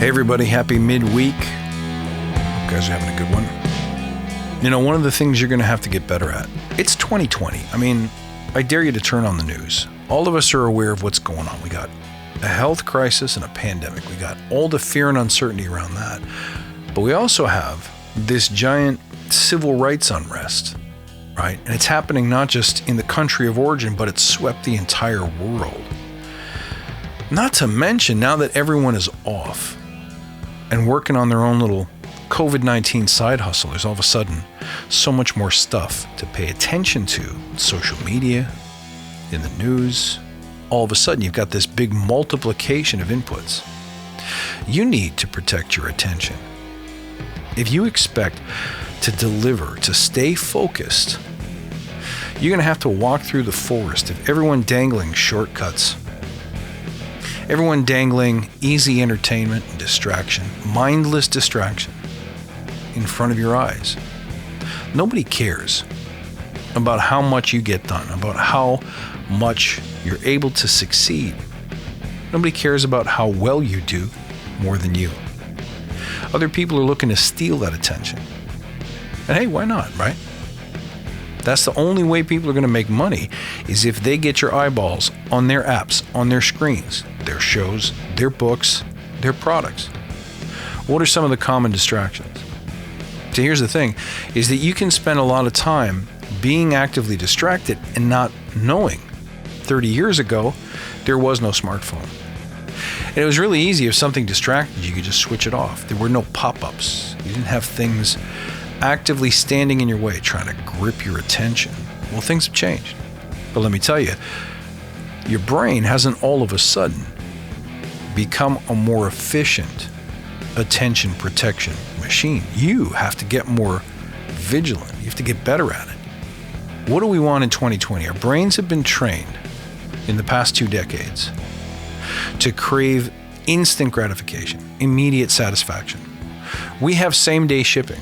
Hey everybody, happy midweek. Hope you guys are having a good one. You know, one of the things you're going to have to get better at, it's 2020. I mean, I dare you to turn on the news. All of us are aware of what's going on. We got a health crisis and a pandemic. We got all the fear and uncertainty around that. But we also have this giant civil rights unrest, right? And it's happening not just in the country of origin, but it's swept the entire world. Not to mention, now that everyone is off and working on their own little COVID-19 side hustle, there's all of a sudden so much more stuff to pay attention to. Social media, in the news. All of a sudden, you've got this big multiplication of inputs. You need to protect your attention. If you expect to deliver, to stay focused, you're going to have to walk through the forest of everyone dangling shortcuts. Everyone dangling easy entertainment and distraction, mindless distraction in front of your eyes. Nobody cares about how much you get done, about how much you're able to succeed. Nobody cares about how well you do more than you. Other people are looking to steal that attention. And hey, why not, right? That's the only way people are going to make money, is if they get your eyeballs on their apps, on their screens, their shows, their books, their products. What are some of the common distractions? So here's the thing, is that you can spend a lot of time being actively distracted and not knowing. 30 years ago, there was no smartphone. And it was really easy. If something distracted you, you could just switch it off. There were no pop-ups. You didn't have things actively standing in your way, trying to grip your attention. Well, things have changed. But let me tell you, your brain hasn't all of a sudden become a more efficient attention protection machine. You have to get more vigilant. You have to get better at it. What do we want in 2020? Our brains have been trained in the past 2 decades to crave instant gratification, immediate satisfaction. We have same-day shipping.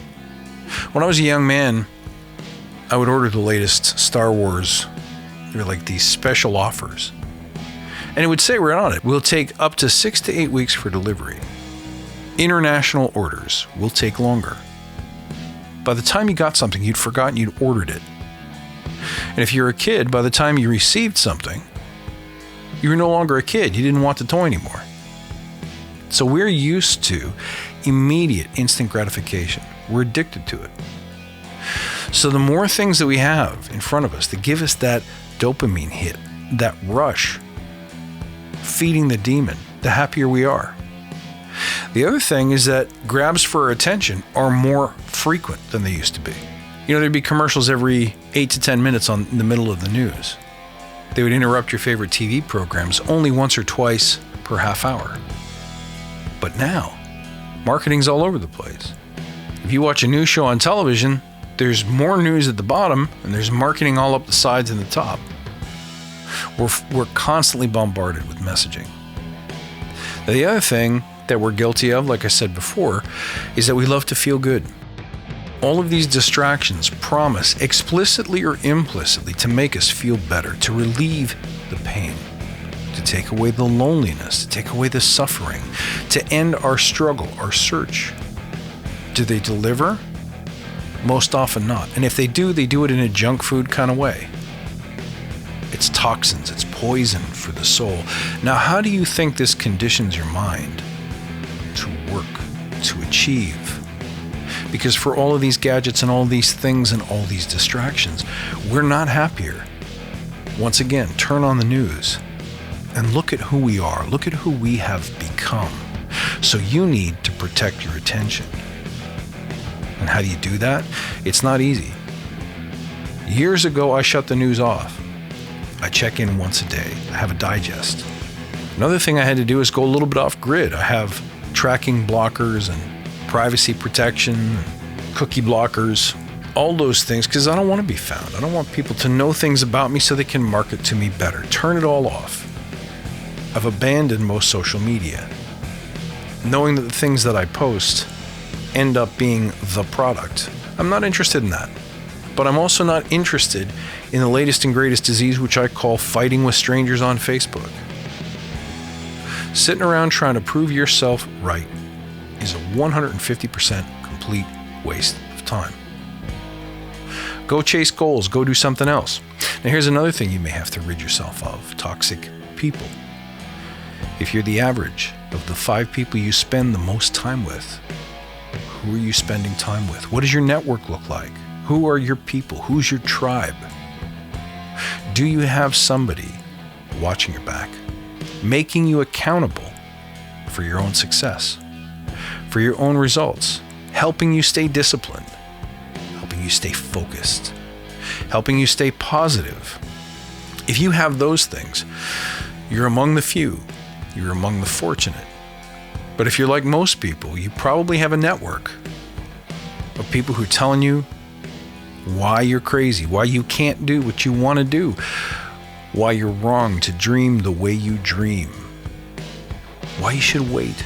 When I was a young man, I would order the latest Star Wars. They were like these special offers. And it would say right on it, we'll take up to 6 to 8 weeks for delivery. International orders will take longer. By the time you got something, you'd forgotten you'd ordered it. And if you're a kid, by the time you received something, you were no longer a kid. You didn't want the toy anymore. So we're used to immediate, instant gratification. We're addicted to it. So the more things that we have in front of us that give us that dopamine hit, that rush, feeding the demon, the happier we are. The other thing is that grabs for our attention are more frequent than they used to be. You know, there'd be commercials every 8 to 10 minutes in the middle of the news. They would interrupt your favorite TV programs only once or twice per half hour. But now, marketing's all over the place. If you watch a news show on television, there's more news at the bottom and there's marketing all up the sides and the top. We're constantly bombarded with messaging. Now, the other thing that we're guilty of, like I said before, is that we love to feel good. All of these distractions promise, explicitly or implicitly, to make us feel better, to relieve the pain, to take away the loneliness, to take away the suffering, to end our struggle, our search. Do they deliver? Most often not. And if they do it in a junk food kind of way. It's toxins, it's poison for the soul. Now, how do you think this conditions your mind to work, to achieve? Because for all of these gadgets and all these things and all these distractions, we're not happier. Once again, turn on the news and look at who we are. Look at who we have become. So you need to protect your attention. And how do you do that? It's not easy. Years ago, I shut the news off. I check in once a day. I have a digest. Another thing I had to do is go a little bit off grid. I have tracking blockers and privacy protection, cookie blockers, all those things, because I don't want to be found. I don't want people to know things about me so they can market to me better. Turn it all off. I've abandoned most social media, knowing that the things that I post end up being the product. I'm not interested in that. But I'm also not interested in the latest and greatest disease, which I call fighting with strangers on Facebook. Sitting around trying to prove yourself right is a 150% complete waste of time. Go chase goals. Go do something else. Now, here's another thing you may have to rid yourself of: toxic people. If you're the average of the 5 people you spend the most time with, who are you spending time with? What does your network look like? Who are your people? Who's your tribe? Do you have somebody watching your back, making you accountable for your own success, for your own results, helping you stay disciplined, helping you stay focused, helping you stay positive? If you have those things, you're among the few. You're among the fortunate. But if you're like most people, you probably have a network of people who are telling you why you're crazy, why you can't do what you want to do, why you're wrong to dream the way you dream, why you should wait,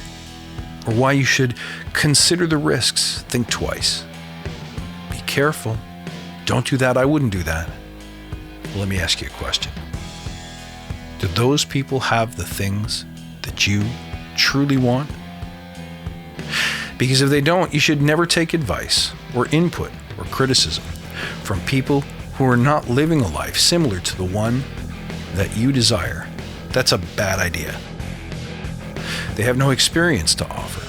or why you should consider the risks. Think twice. Be careful. Don't do that. I wouldn't do that. Well, let me ask you a question. Do those people have the things that you truly want? Because if they don't, you should never take advice or input or criticism from people who are not living a life similar to the one that you desire. That's a bad idea. They have no experience to offer.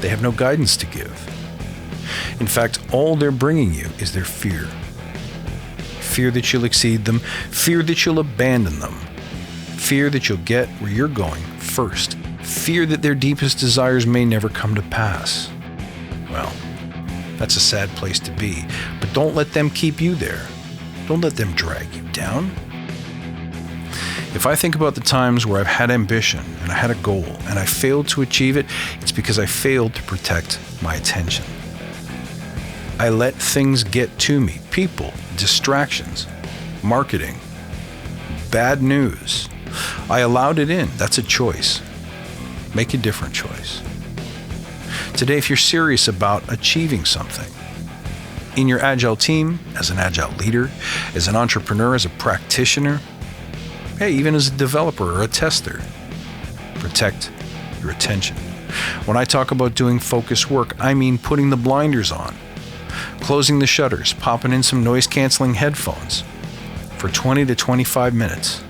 They have no guidance to give. In fact, all they're bringing you is their fear. Fear that you'll exceed them, fear that you'll abandon them, fear that you'll get where you're going first, fear that their deepest desires may never come to pass. Well, that's a sad place to be, but don't let them keep you there. Don't let them drag you down. If I think about the times where I've had ambition and I had a goal and I failed to achieve it, it's because I failed to protect my attention. I let things get to me: people, distractions, marketing, bad news. I allowed it in. That's a choice. Make a different choice. Today, if you're serious about achieving something in your Agile team, as an Agile leader, as an entrepreneur, as a practitioner, hey, even as a developer or a tester, protect your attention. When I talk about doing focused work, I mean putting the blinders on, closing the shutters, popping in some noise-canceling headphones for 20 to 25 minutes,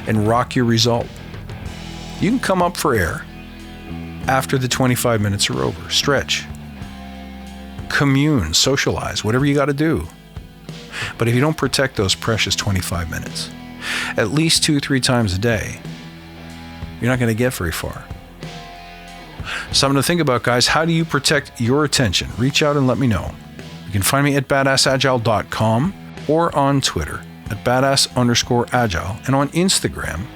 and rock your result. You can come up for air after the 25 minutes are over. Stretch, commune, socialize, whatever you got to do. But if you don't protect those precious 25 minutes, at least 2-3 times a day, you're not going to get very far. Something to think about, guys. How do you protect your attention? Reach out and let me know. You can find me at badassagile.com or on Twitter at badass_agile and on Instagram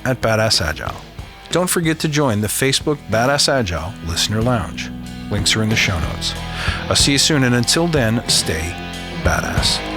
at badassagile. Don't forget to join the Facebook Badass Agile Listener Lounge. Links are in the show notes. I'll see you soon, and until then, stay badass.